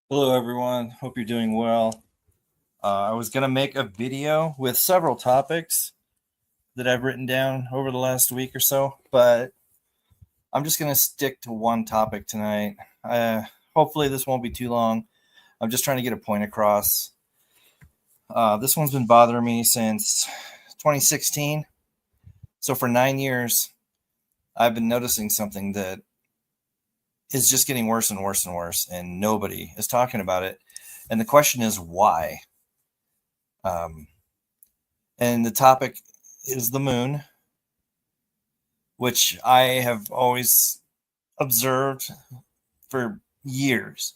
Hello, everyone. Hope you're doing well. I was going to make a video with several topics that I've written down over the last week or so, but I'm just going to stick to one topic tonight. Hopefully, this won't be too long. I'm just trying to get a point across. This one's been bothering me since 2016. So, for 9 years, I've been noticing something that is just getting worse and worse and worse, and nobody is talking about it. And the question is, why? Um, and the topic is the moon, which I have always observed for years.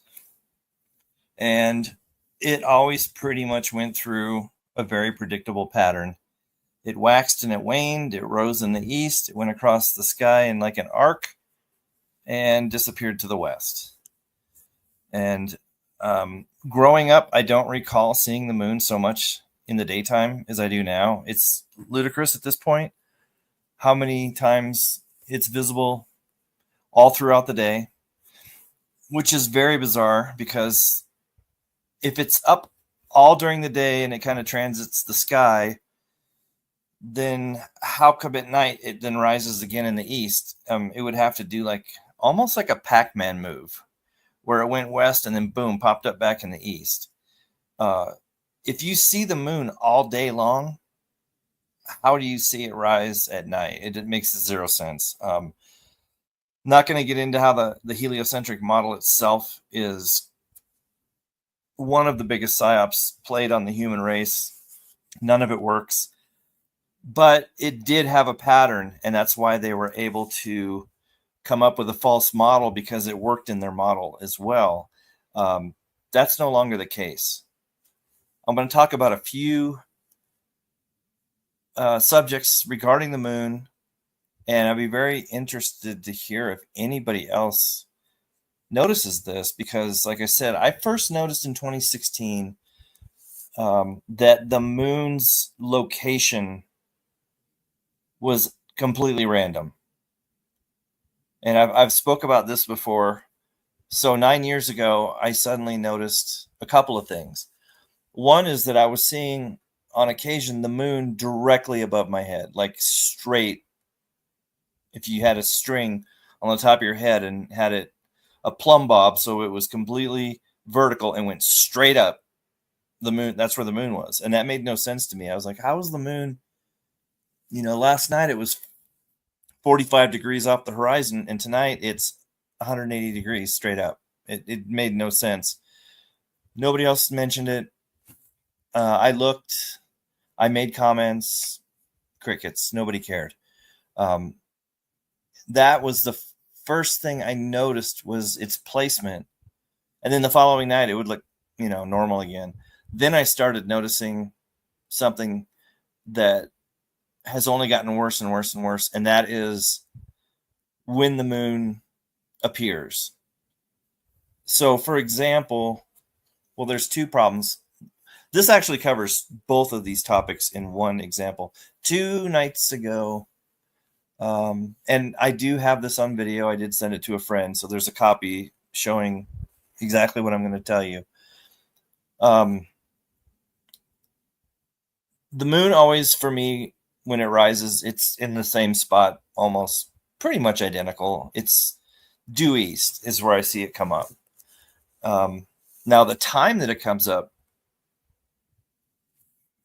And it always pretty much went through a very predictable pattern. It waxed and it waned, it rose in the east, it went across the sky in like an arc and disappeared to the west. And growing up, I don't recall seeing the moon so much in the daytime as I do now. It's ludicrous at this point how many times it's visible all throughout the day, which is very bizarre because if it's up all during the day and it kind of transits the sky, then how come at night it then rises again in the east? It would have to do like almost like a Pac-Man move where it went west and then boom, popped up back in the east. Uh, if you see the moon all day long, how do you see it rise at night? It makes zero sense. Not going to get into how the heliocentric model itself is one of the biggest psyops played on the human race. None of it works, but it did have a pattern, and that's why they were able to come up with a false model because it worked in their model as well. That's no longer the case. I'm going to talk about a few subjects regarding the moon, and I'd be very interested to hear if anybody else notices this because, like I said, I first noticed in 2016 that the moon's location was completely random. And I've spoke about this before. So 9 years ago, I suddenly noticed a couple of things. One is that I was seeing on occasion the moon directly above my head, like straight. If you had a string on the top of your head and had it a plumb bob, so it was completely vertical and went straight up, the moon, that's where the moon was. And that made no sense to me. I was like, how is the moon? Last night it was 45 degrees off the horizon, and tonight it's 180 degrees straight up. It made no sense. Nobody else mentioned it. I looked, I made comments, crickets. Nobody cared. Um, that was the first thing I noticed was its placement, and then the following night it would look, normal again. Then I started noticing something that has only gotten worse and worse and worse, and that is when the moon appears. So, for example, well, there's two problems. This actually covers both of these topics in one example. 2 nights ago, and I do have this on video. I did send it to a friend, so there's a copy showing exactly what I'm going to tell you. Um, the moon always, for me, when it rises, it's in the same spot, almost pretty much identical. It's due east is where I see it come up. Now, the time that it comes up,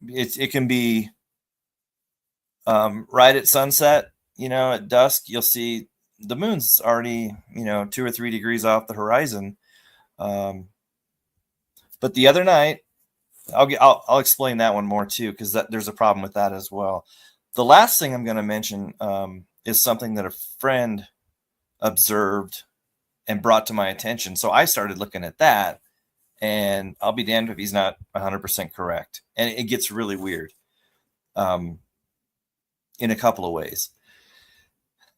it can be right at sunset. At dusk, you'll see the moon's already 2 or 3 degrees off the horizon. But the other night, I'll explain that one more too because there's a problem with that as well. The last thing I'm going to mention is something that a friend observed and brought to my attention. So I started looking at that, and I'll be damned if he's not 100% correct. And it gets really weird in a couple of ways.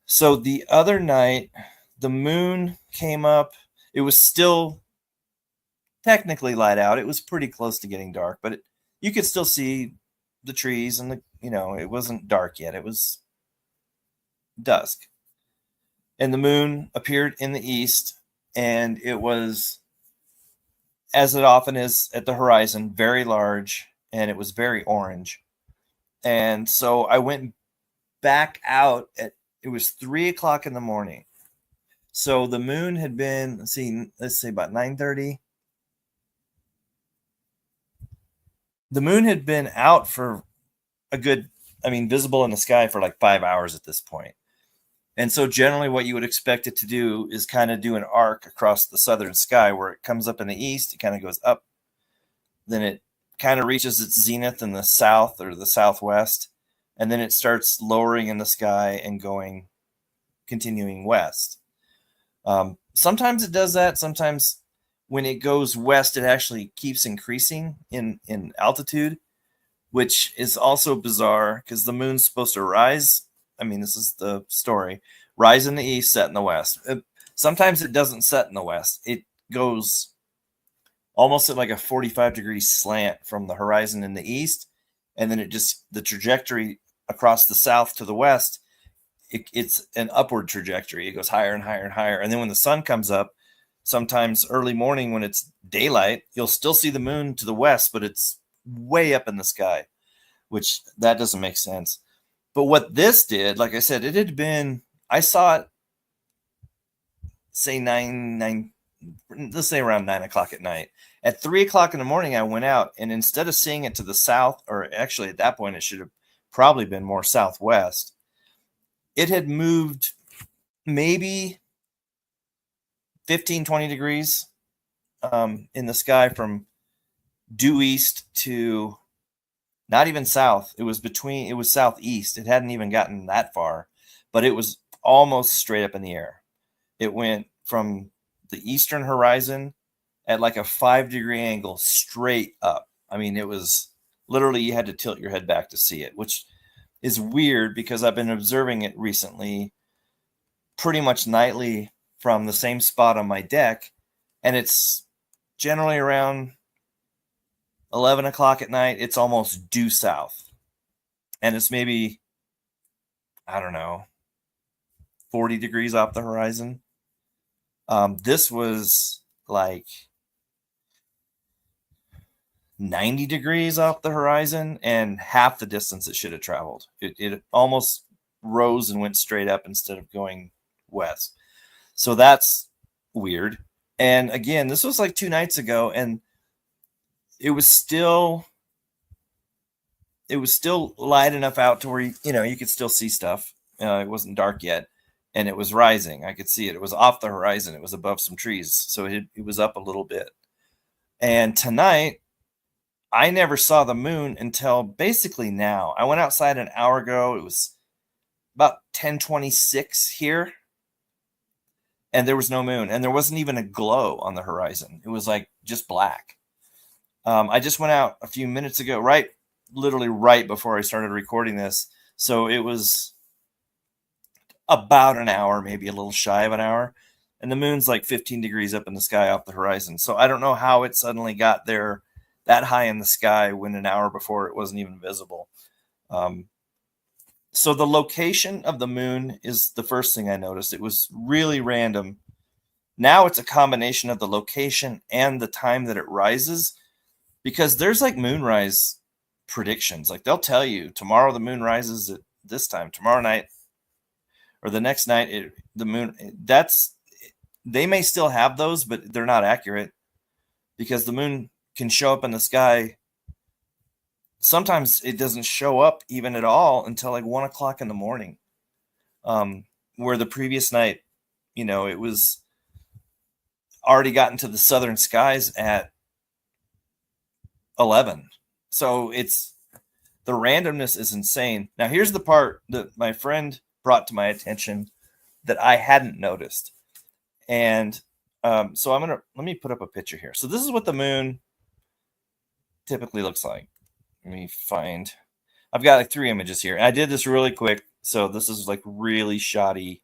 So the other night, the moon came up. It was still technically light out. It was pretty close to getting dark, but you could still see the trees and it wasn't dark yet. It was dusk. And the moon appeared in the east, and it was as it often is at the horizon, very large, and it was very orange. And so I went back out at, it was 3 o'clock in the morning. So the moon had been, let's say about 9:30. The moon had been out for a good, visible in the sky for like 5 hours at this point. And so generally what you would expect it to do is kind of do an arc across the southern sky where it comes up in the east, it kind of goes up, then it kind of reaches its zenith in the south or the southwest, and then it starts lowering in the sky and continuing west. Sometimes it does that. Sometimes when it goes west, it actually keeps increasing in altitude, which is also bizarre because the moon's supposed to rise. This is the story. Rise in the east, set in the west. Sometimes it doesn't set in the west. It goes almost at like a 45-degree slant from the horizon in the east, and then the trajectory across the south to the west, it's an upward trajectory. It goes higher and higher and higher. And then when the sun comes up, sometimes early morning when it's daylight, you'll still see the moon to the west, but it's way up in the sky, which that doesn't make sense. But what this did, like I said, I saw it, say let's say around 9 o'clock at night. At 3 o'clock in the morning, I went out, and instead of seeing it to the south, or actually at that point, it should have probably been more southwest, it had moved maybe 15, 20 degrees in the sky from due east to not even south. It was southeast. It hadn't even gotten that far, but it was almost straight up in the air. It went from the eastern horizon at like a 5-degree angle straight up. It was literally, you had to tilt your head back to see it, which is weird because I've been observing it recently pretty much nightly from the same spot on my deck, and it's generally around 11 o'clock at night. It's almost due south, and it's maybe, I don't know, 40 degrees off the horizon. This was like 90 degrees off the horizon and half the distance it should have traveled. It almost rose and went straight up instead of going west. So that's weird. And again, this was like 2 nights ago, and it was still light enough out to where you could still see stuff. It wasn't dark yet, and it was rising. I could see it. It was off the horizon. It was above some trees, so it was up a little bit. And tonight, I never saw the moon until basically now. I went outside an hour ago. It was about 10:26 here, and there was no moon, and there wasn't even a glow on the horizon. It was like just black. I just went out a few minutes ago, literally right before I started recording this. So it was about an hour, maybe a little shy of an hour, and the moon's like 15 degrees up in the sky off the horizon. So I don't know how it suddenly got there that high in the sky when an hour before it wasn't even visible. So the location of the moon is the first thing I noticed. It was really random. Now it's a combination of the location and the time that it rises, because there's like moonrise predictions. Like they'll tell you tomorrow the moon rises at this time, tomorrow night or the next night, they may still have those, but they're not accurate because the moon can show up in the sky. Sometimes it doesn't show up even at all until like 1 o'clock in the morning. Where the previous night, it was already gotten to the southern skies at 11. So the randomness is insane. Now, here's the part that my friend brought to my attention that I hadn't noticed. And so let me put up a picture here. So this is what the moon typically looks like. Let me find, I've got like 3 images here. And I did this really quick. So this is like really shoddy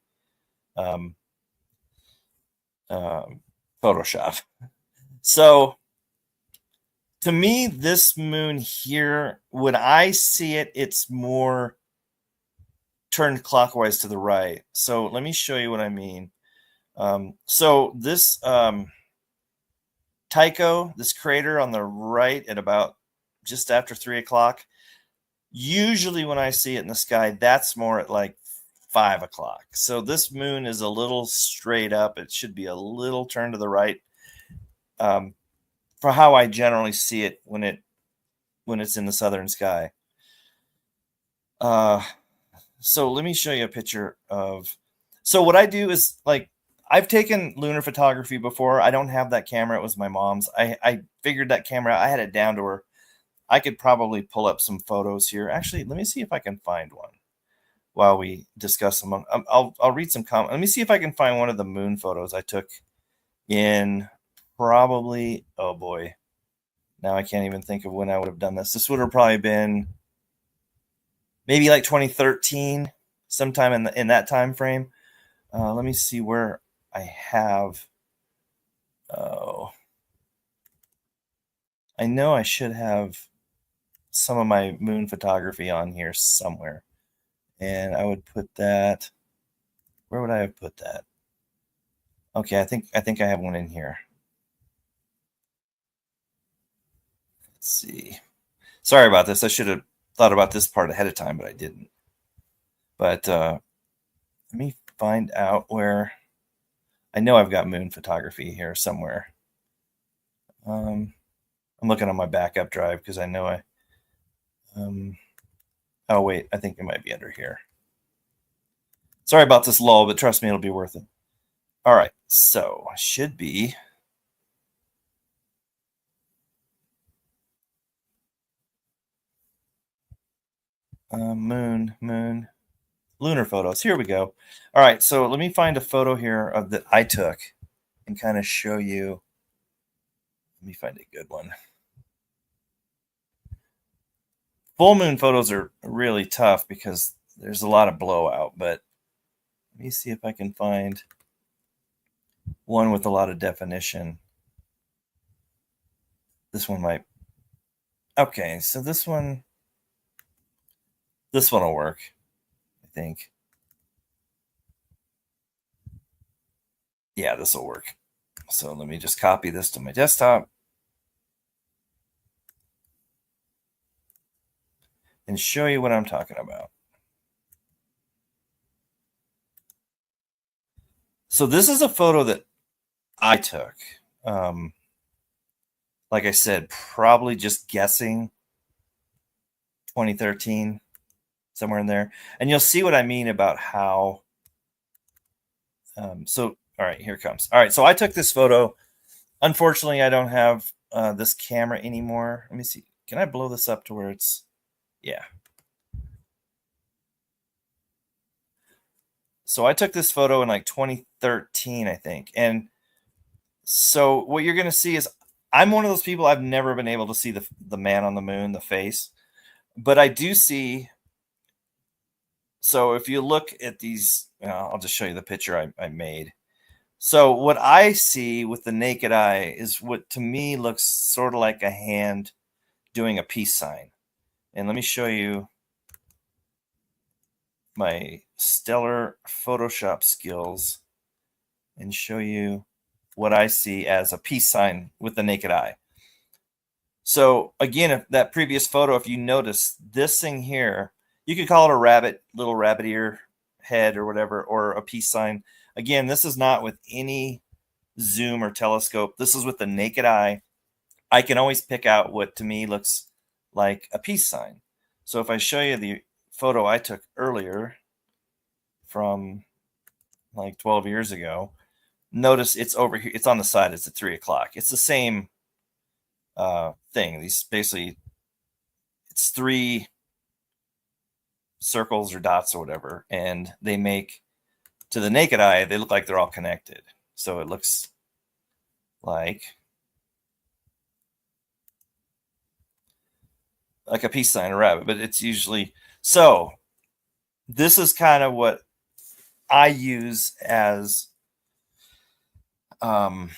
Photoshop. So to me, this moon here, when I see it, it's more turned clockwise to the right. So let me show you what I mean. So this Tycho, this crater on the right at about just after 3 o'clock. Usually when I see it in the sky, that's more at like 5 o'clock. So this moon is a little straight up. It should be a little turned to the right. For how I generally see it when it's in the southern sky. So let me show you a picture of. So what I do is, like, I've taken lunar photography before. I don't have that camera. It was my mom's. I figured that camera out. I had it down to where I could probably pull up some photos here. Actually, let me see if I can find one while we discuss them. I'll read some comments. Let me see if I can find one of the moon photos I took in probably, oh boy, now I can't even think of when I would have done this. This would have probably been maybe like 2013, sometime in that time frame. Let me see where I have. Oh, I know I should have some of my moon photography on here somewhere, and I would put that. Where would I have put that? Okay, I think I have one in here. Let's see. Sorry about this. I should have thought about this part ahead of time, but I didn't. But let me find out where. I know I've got moon photography here somewhere. I'm looking on my backup drive because I know I. Oh wait, I think it might be under here. Sorry about this lull, but trust me, it'll be worth it. All right, so I should be. Moon, lunar photos. Here we go. All right, so let me find a photo here of that I took and kind of show you. Let me find a good one. Full moon photos are really tough because there's a lot of blowout, but let me see if I can find one with a lot of definition. This one might. Okay, so this one will work, I think. Yeah, this will work. So let me just copy this to my desktop and show you what I'm talking about. So this is a photo that I took. Like I said, probably just guessing 2013, somewhere in there. And you'll see what I mean about how. So, all right, here it comes. All right, so I took this photo. Unfortunately, I don't have this camera anymore. Let me see. Can I blow this up to where it's, yeah. So I took this photo in like 2013, I think. And so what you're going to see is I'm one of those people, I've never been able to see the man on the moon, the face. But I do see. So if you look at these, I'll just show you the picture I made. So what I see with the naked eye is what to me looks sort of like a hand doing a peace sign. And let me show you my stellar Photoshop skills and show you what I see as a peace sign with the naked eye. So again, if that previous photo, if you notice this thing here, you could call it a rabbit, little rabbit ear head or whatever, or a peace sign. Again, this is not with any zoom or telescope. This is with the naked eye. I can always pick out what to me looks like a peace sign. So if I show you the photo I took earlier from like 12 years ago, notice it's over here. It's on the side. It's at 3 o'clock. It's the same thing. These basically, it's 3 circles or dots or whatever, and they make, to the naked eye, they look like they're all connected. So it looks like a peace sign or rabbit, but it's usually. So this is kind of what I use as a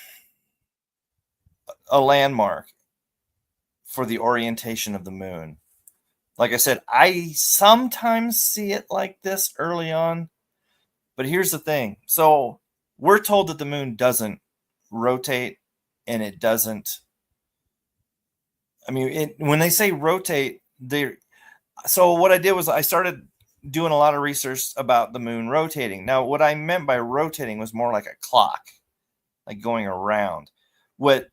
landmark for the orientation of the moon. Like I said, I sometimes see it like this early on, but here's the thing. So we're told that the moon doesn't rotate and it doesn't. I mean, when they say rotate, so what I did was I started doing a lot of research about the moon rotating. Now, what I meant by rotating was more like a clock, like going around. What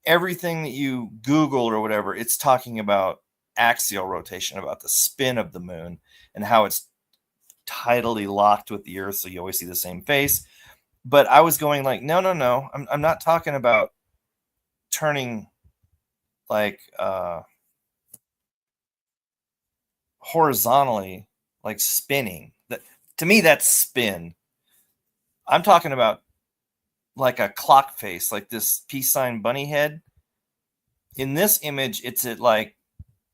everything that you Google or whatever, it's talking about axial rotation, about the spin of the moon and how it's tidally locked with the Earth, so you always see the same face. But I was going like, no, no, no. I'm not talking about turning like horizontally, like spinning. That, to me, that's spin. I'm talking about like a clock face, like this peace sign bunny head. In this image, it's at like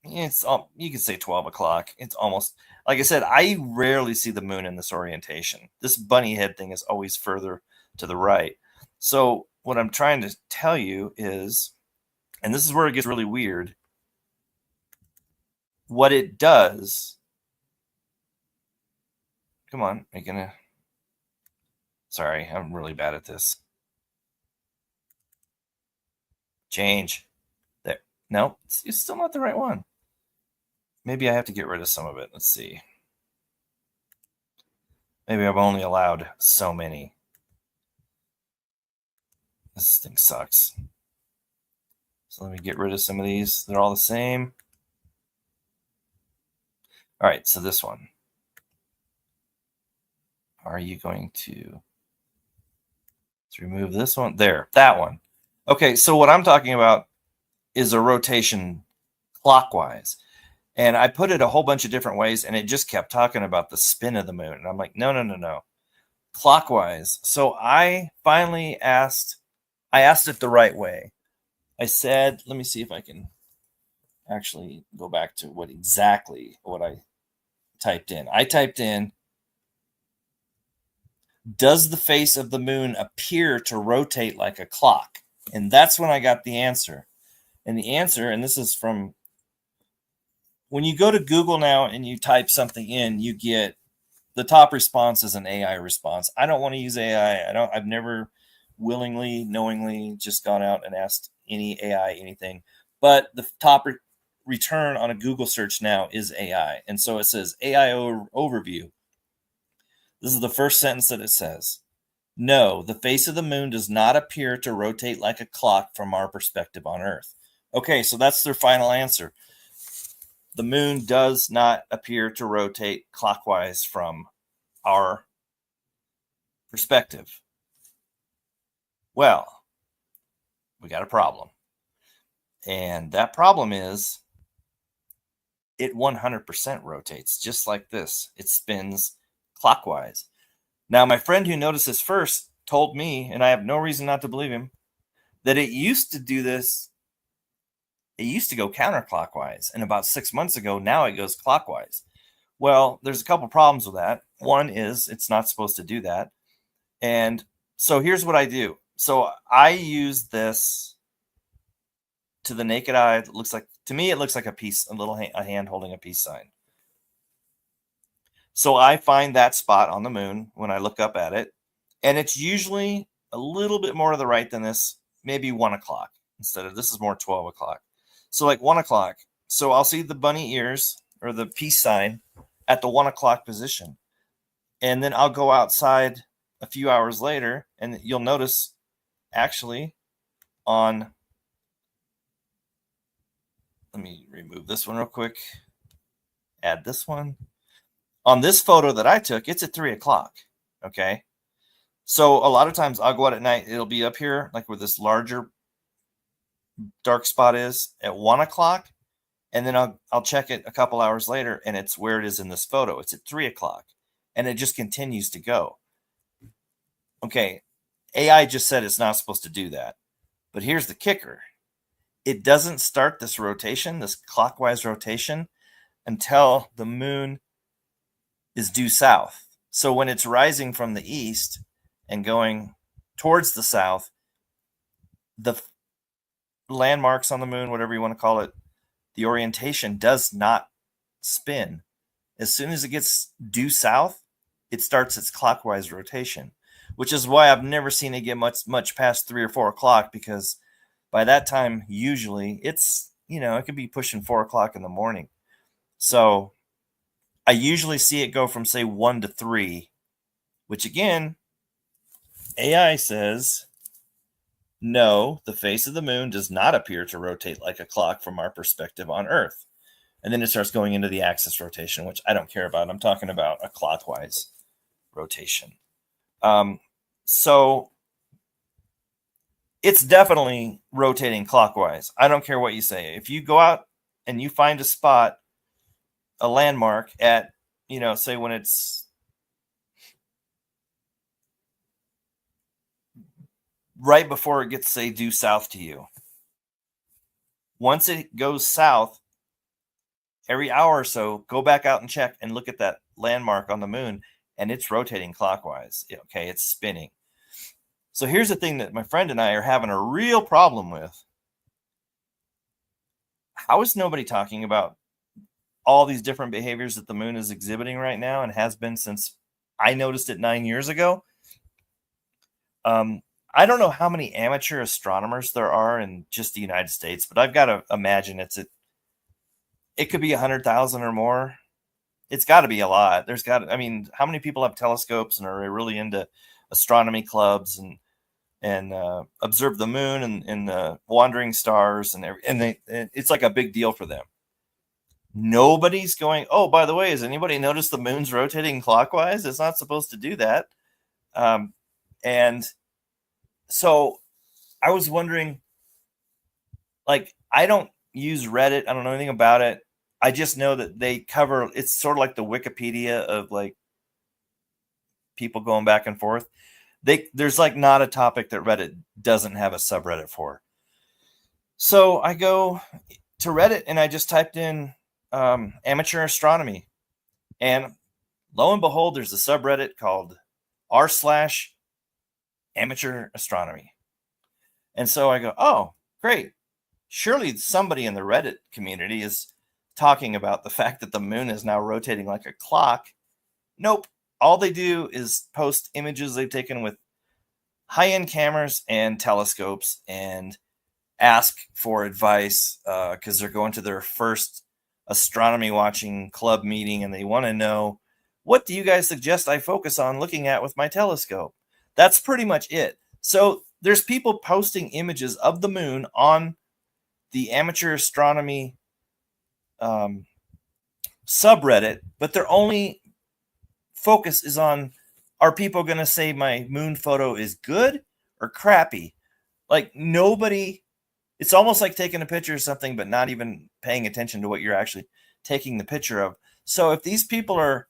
it's you could say 12 o'clock. It's almost like I said. I rarely see the moon in this orientation. This bunny head thing is always further to the right. So what I'm trying to tell you is, and this is where it gets really weird. What it does. Come on, are you gonna? Sorry, I'm really bad at this. Change. There. No, it's still not the right one. Maybe I have to get rid of some of it. Let's see. Maybe I've only allowed so many. This thing sucks. So let me get rid of some of these. They're all the same. All right, so this one. Are you going to let's remove this one? There, that one. Okay, so what I'm talking about is a rotation clockwise. And I put it a whole bunch of different ways, and it just kept talking about the spin of the moon. And I'm like, no, no, no, no. Clockwise. So I finally asked it the right way. I said, let me see if I can actually go back to what I typed in. I typed in, does the face of the moon appear to rotate like a clock? And that's when I got the answer. And the answer, and this is from when you go to Google now and you type something in, you get the top response is an AI response. I don't want to use AI. I've never willingly, knowingly just gone out and asked any AI anything. But the top return on a Google search now is AI. And so it says AI overview. This is the first sentence that it says. No, the face of the moon does not appear to rotate like a clock from our perspective on Earth. Okay, so that's their final answer. The moon does not appear to rotate clockwise from our perspective. Well, we got a problem. And that problem is it 100% rotates just like this. It spins clockwise. Now, my friend who noticed this first told me, and I have no reason not to believe him, that it used to do this. It used to go counterclockwise. And about 6 months ago, now it goes clockwise. Well, there's a couple problems with that. One is it's not supposed to do that. And so here's what I do. So I use this to the naked eye. It looks like, to me, it looks like a hand holding a peace sign. So I find that spot on the moon when I look up at it. And it's usually a little bit more to the right than this, maybe 1 o'clock instead of this is more 12 o'clock. So like 1 o'clock. So I'll see the bunny ears or the peace sign at the 1 o'clock position. And then I'll go outside a few hours later, and you'll notice actually on, let me remove this one real quick, add this one. On this photo that I took, it's at 3 o'clock. Okay. So a lot of times I'll go out at night. It'll be up here, like where this larger dark spot is at 1 o'clock. And then I'll check it a couple hours later, and it's where it is in this photo. It's at 3 o'clock. And it just continues to go. Okay. AI just said it's not supposed to do that. But here's the kicker. It doesn't start this rotation, this clockwise rotation, until the moon is due south. So when it's rising from the east and going towards the south, the landmarks on the moon, whatever you want to call it, the orientation does not spin. As soon as it gets due south, it starts its clockwise rotation, which is why I've never seen it get much past 3 or 4 o'clock, because by that time, usually it's, it could be pushing 4 o'clock in the morning. So I usually see it go from, say, 1 to 3, which again, AI says, no, the face of the moon does not appear to rotate like a clock from our perspective on Earth. And then it starts going into the axis rotation, which I don't care about. I'm talking about a clockwise rotation. So it's definitely rotating clockwise. I don't care what you say. If you go out and you find a spot, a landmark at, say when it's right before it gets, say, due south to you. Once it goes south, every hour or so, go back out and check and look at that landmark on the moon, and it's rotating clockwise. Okay, it's spinning. So here's the thing that my friend and I are having a real problem with. How is nobody talking about all these different behaviors that the moon is exhibiting right now and has been since I noticed it 9 years ago? I don't know how many amateur astronomers there are in just the United States, but I've got to imagine it could be 100,000 or more. It's got to be a lot. How many people have telescopes and are really into astronomy clubs and observe the moon and the wandering stars and it's like a big deal for them. Nobody's going, oh, by the way, has anybody noticed the moon's rotating clockwise? It's not supposed to do that. And so I was wondering, like, I don't use Reddit. I don't know anything about it. I just know that they cover, it's sort of like the Wikipedia of like people going back and forth. There's like not a topic that Reddit doesn't have a subreddit for. So I go to Reddit and I just typed in amateur astronomy, and lo and behold, there's a subreddit called r/amateur astronomy. And so I go, oh, great. Surely somebody in the Reddit community is talking about the fact that the moon is now rotating like a clock. Nope. All they do is post images they've taken with high-end cameras and telescopes and ask for advice because they're going to their first astronomy watching club meeting and they want to know, what do you guys suggest I focus on looking at with my telescope? That's pretty much it. So there's people posting images of the moon on the amateur astronomy subreddit, but their only focus is on, are people going to say my moon photo is good or crappy? Like, nobody, it's almost like taking a picture of something but not even paying attention to what you're actually taking the picture of. So if these people are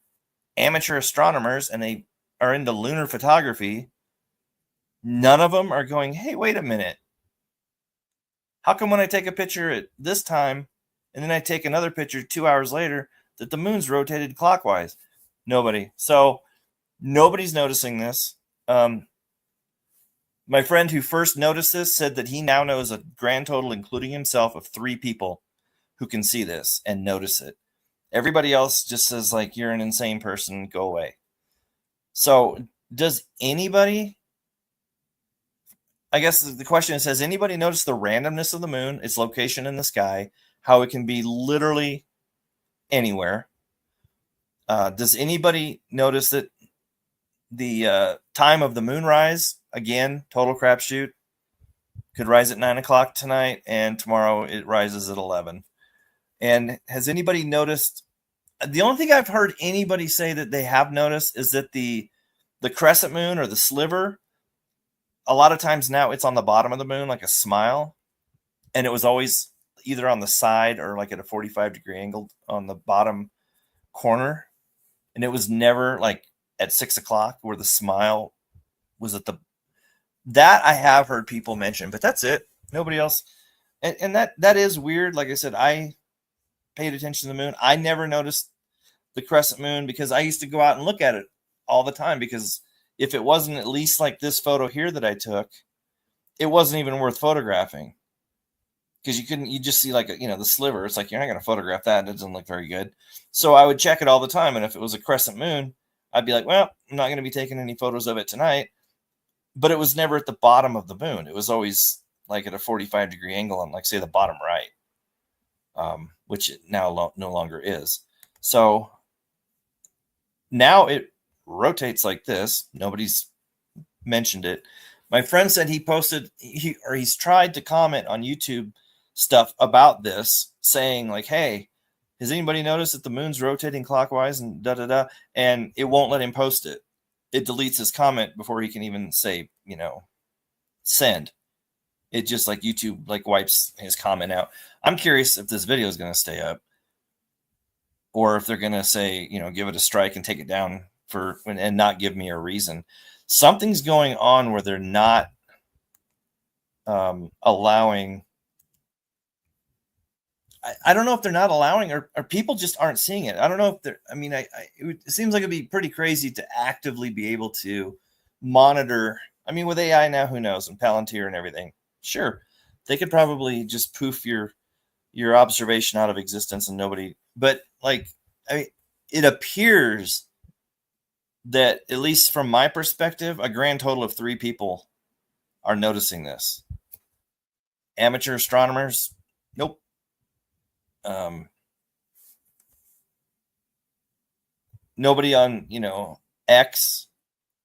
amateur astronomers and they are into lunar photography, none of them are going, hey, wait a minute. How come when I take a picture at this time and then I take another picture 2 hours later that the moon's rotated clockwise? Nobody. So nobody's noticing this. My friend who first noticed this said that he now knows a grand total, including himself, of 3 people who can see this and notice it. Everybody else just says, like, you're an insane person, go away. So does anybody, I guess the question is, has anybody noticed the randomness of the moon, its location in the sky, how it can be literally anywhere? Does anybody notice that the time of the moonrise, again, total crapshoot, could rise at 9 o'clock tonight, and tomorrow it rises at 11. And has anybody noticed, the only thing I've heard anybody say that they have noticed is that the crescent moon or the sliver, a lot of times now it's on the bottom of the moon like a smile, and it was always either on the side or like at a 45-degree angle on the bottom corner, and it was never like at 6 o'clock where the smile was at the, that I have heard people mention, but that's it. Nobody else. And that is weird. Like I said, I paid attention to the moon. I never noticed the crescent moon because I used to go out and look at it all the time, because if it wasn't at least like this photo here that I took, it wasn't even worth photographing, because you just see like the sliver. It's like, you're not going to photograph that. It doesn't look very good. So I would check it all the time. And if it was a crescent moon, I'd be like, well, I'm not going to be taking any photos of it tonight. But it was never at the bottom of the moon. It was always like at a 45-degree angle on, like, say, the bottom right, which it now no longer is. So now it rotates like this. Nobody's mentioned it. My friend said he posted, he's tried to comment on YouTube stuff about this, saying like, hey, has anybody noticed that the moon's rotating clockwise and da da da? And it won't let him post it. It deletes his comment before he can even say, send. It just, like, YouTube, like, wipes his comment out. I'm curious if this video is going to stay up, or if they're going to say, give it a strike and take it down and not give me a reason. Something's going on where they're not allowing. I don't know if they're not allowing, or people just aren't seeing it. I don't know if they're. I mean, it seems like it'd be pretty crazy to actively be able to monitor. I mean, with AI now, who knows, and Palantir and everything. Sure, they could probably just poof your observation out of existence and nobody. But, like, it appears that, at least from my perspective, a grand total of 3 people are noticing this. Amateur astronomers, nope. Nobody on, X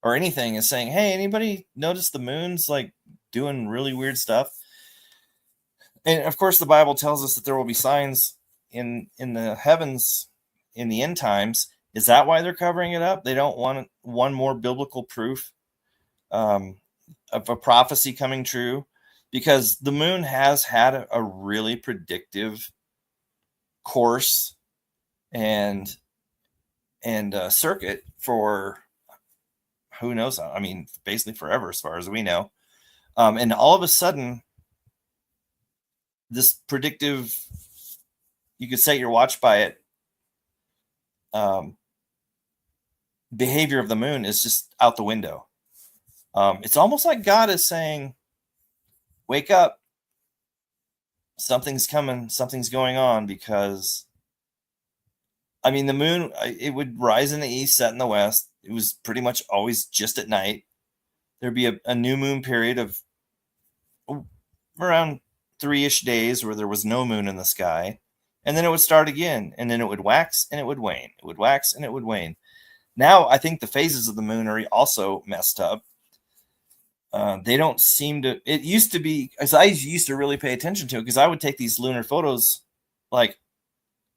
or anything is saying, hey, anybody notice the moon's, like, doing really weird stuff? And of course, the Bible tells us that there will be signs in the heavens in the end times. Is that why they're covering it up? They don't want one more biblical proof of a prophecy coming true, because the moon has had a really predictive course and circuit for who knows. I mean, basically forever, as far as we know. And all of a sudden, this predictive, you could set your watch by it, behavior of the moon is just out the window. It's almost like God is saying, wake up, something's coming, something's going on. Because, I mean, the moon, it would rise in the east, set in the west. It was pretty much always just at night. There'd be a new moon period of around 3-ish days where there was no moon in the sky, and then it would start again, and then it would wax and it would wane. It would wax and it would wane. Now I think the phases of the moon are also messed up. They don't seem to. It used to be, as I used to really pay attention to it, because I would take these lunar photos like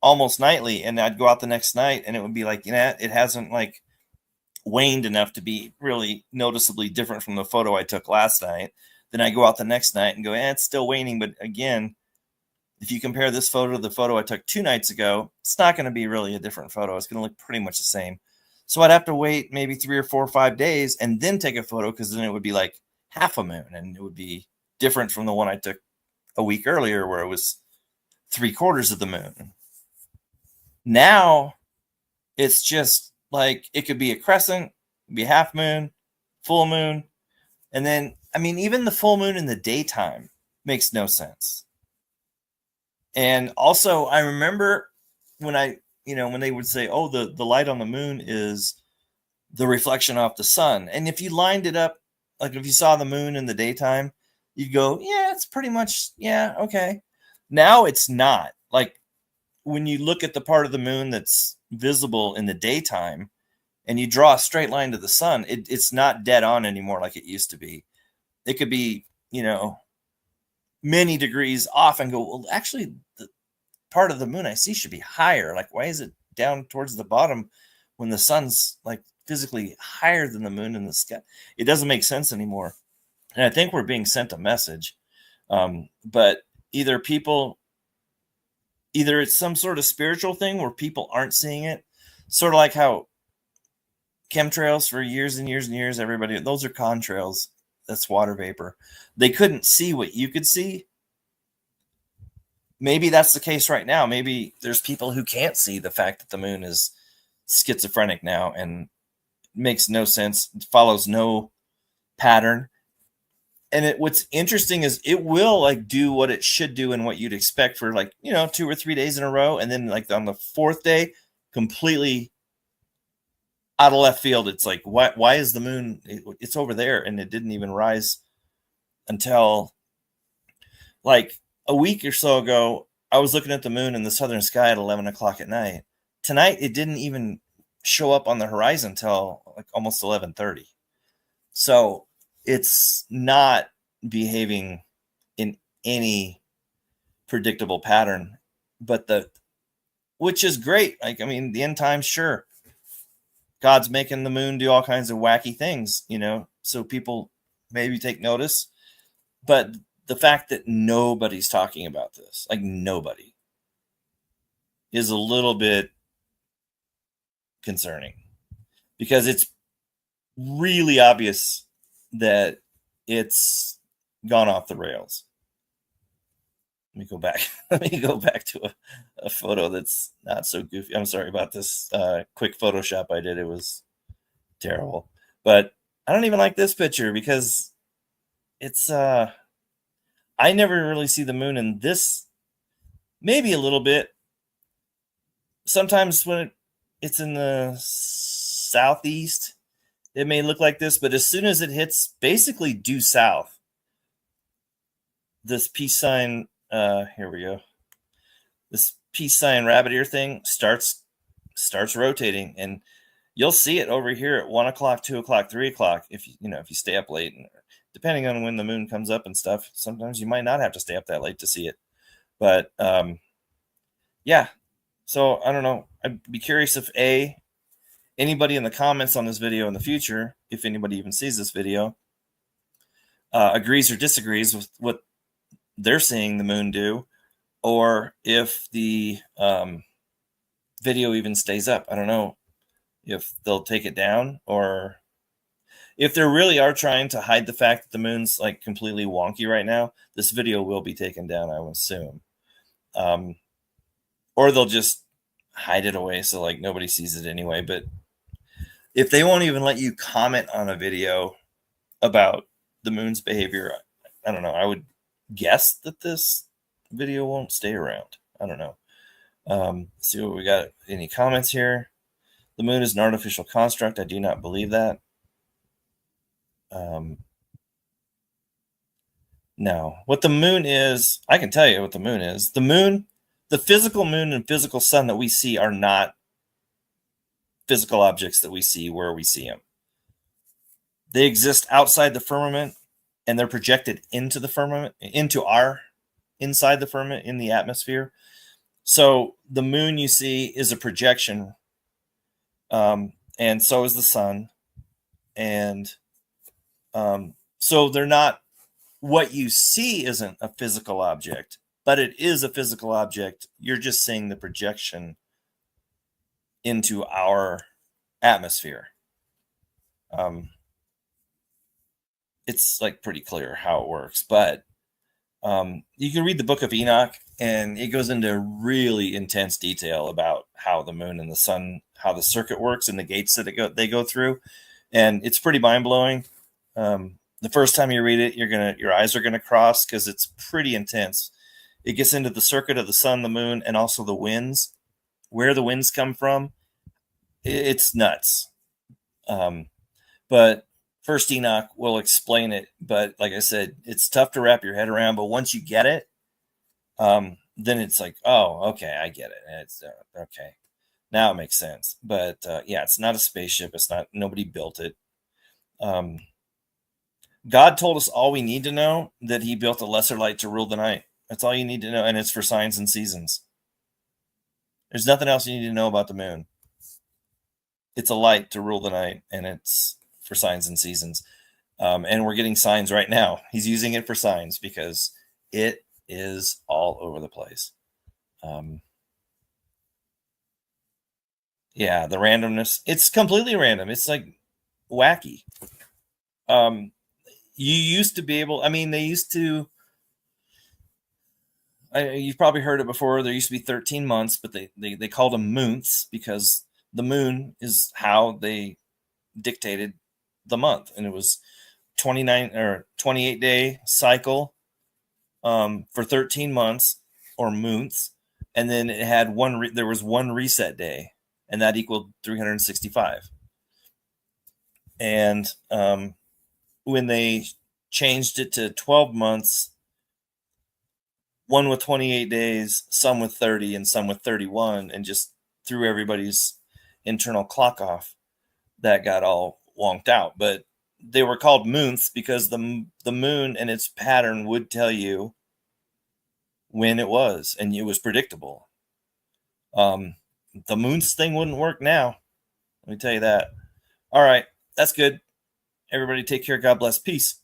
almost nightly, and I'd go out the next night and it would be like, it hasn't, like, waned enough to be really noticeably different from the photo I took last night. Then I go out the next night and go, it's still waning. But again, if you compare this photo to the photo I took 2 nights ago, it's not going to be really a different photo. It's going to look pretty much the same. So I'd have to wait maybe 3 or 4 or 5 days and then take a photo, because then it would be like half a moon, and it would be different from the one I took a week earlier where it was 3/4 of the moon. Now it's just like, it could be a crescent, be a half moon, full moon. And then, I mean, even the full moon in the daytime makes no sense. And also, I remember when when they would say, oh, the light on the moon is the reflection off the sun. And if you lined it up, like if you saw the moon in the daytime, you'd go, yeah, it's pretty much, yeah, okay. Now it's not. Like, when you look at the part of the moon that's visible in the daytime and you draw a straight line to the sun, it's not dead on anymore like it used to be. It could be, many degrees off, and go, well, actually, the part of the moon I see should be higher. Like, why is it down towards the bottom when the sun's, like, physically higher than the moon in the sky? It doesn't make sense anymore. And I think we're being sent a message. But either it's some sort of spiritual thing where people aren't seeing it, sort of like how chemtrails for years and years and years, everybody, those are contrails. That's water vapor. They couldn't see what you could see. Maybe that's the case right now. Maybe there's people who can't see the fact that the moon is schizophrenic now and makes no sense, follows no pattern. And what's interesting is it will, like, do what it should do and what you'd expect for, like, 2 or 3 days in a row. And then, like, on the 4th day, completely out of left field. It's like, why is the moon, it's over there, and it didn't even rise until like a week or so ago, I was looking at the moon in the southern sky at 11 o'clock at night. Tonight, it didn't even show up on the horizon till like almost 11:30. So it's not behaving in any predictable pattern, but which is great. Like, I mean, the end times, sure. God's making the moon do all kinds of wacky things, so people maybe take notice. But the fact that nobody's talking about this, like nobody, is a little bit concerning, because it's really obvious that it's gone off the rails. Let me go back. Let me go back to a photo that's not so goofy. I'm sorry about this quick Photoshop I did. It was terrible. But I don't even like this picture because it's I never really see the moon in this. Maybe a little bit. Sometimes when it's in the southeast, it may look like this, but as soon as it hits basically due south, this peace sign, here we go. This peace sign rabbit ear thing starts rotating, and you'll see it over here at 1 o'clock, 2 o'clock, 3 o'clock. If you stay up late, and depending on when the moon comes up and stuff, sometimes you might not have to stay up that late to see it. But yeah, so I don't know. I'd be curious if anybody in the comments on this video in the future, if anybody even sees this video, agrees or disagrees with what they're seeing the moon do, or if the video even stays up. I don't know if they'll take it down, or if they really are trying to hide the fact that the moon's like completely wonky right now. This video will be taken down, I would assume, or they'll just hide it away so like nobody sees it anyway. But if they won't even let you comment on a video about the moon's behavior, I don't know. I would guess that this video won't stay around. I don't know. Let's see what we got. Any comments here? The moon is an artificial construct. I do not believe that. No. What the moon is, I can tell you what the moon is. The moon, the physical moon and physical sun that we see are not physical objects that we see where we see them. They exist outside the firmament, and they're projected into the firmament, inside the firmament, in the atmosphere. So the moon you see is a projection, and so is the sun. And so they're not, what you see isn't a physical object, but it is a physical object. You're just seeing the projection into our atmosphere. It's like pretty clear how it works, but you can read the book of Enoch, and it goes into really intense detail about how the moon and the sun, how the circuit works and the gates that they go through. And it's pretty mind blowing. The first time you read it, your eyes are gonna cross, because it's pretty intense. It gets into the circuit of the sun, the moon, and also the winds, where the winds come from. It's nuts. But First Enoch will explain it. But like I said, it's tough to wrap your head around. But once you get it, then it's like, oh, okay, I get it. It's okay. Now it makes sense. But yeah, it's not a spaceship. It's not. Nobody built it. God told us all we need to know, that he built a lesser light to rule the night. That's all you need to know. And it's for signs and seasons. There's nothing else you need to know about the moon. It's a light to rule the night, and it's for signs and seasons. And we're getting signs right now. He's using it for signs because it is all over the place. Yeah, the randomness. It's completely random. It's like wacky. You used to be able, I mean, they used to, you've probably heard it before. There used to be 13 months, but they called them months because the moon is how they dictated the month. And it was 29 or 28 day cycle for 13 months or months. And then it had there was one reset day, and that equaled 365. And when they changed it to 12 months, one with 28 days, some with 30, and some with 31, and just threw everybody's internal clock off. That got all wonked out. But they were called moons because the moon and its pattern would tell you when it was, and it was predictable. The moons thing wouldn't work now. Let me tell you that. All right, that's good. Everybody take care. God bless. Peace.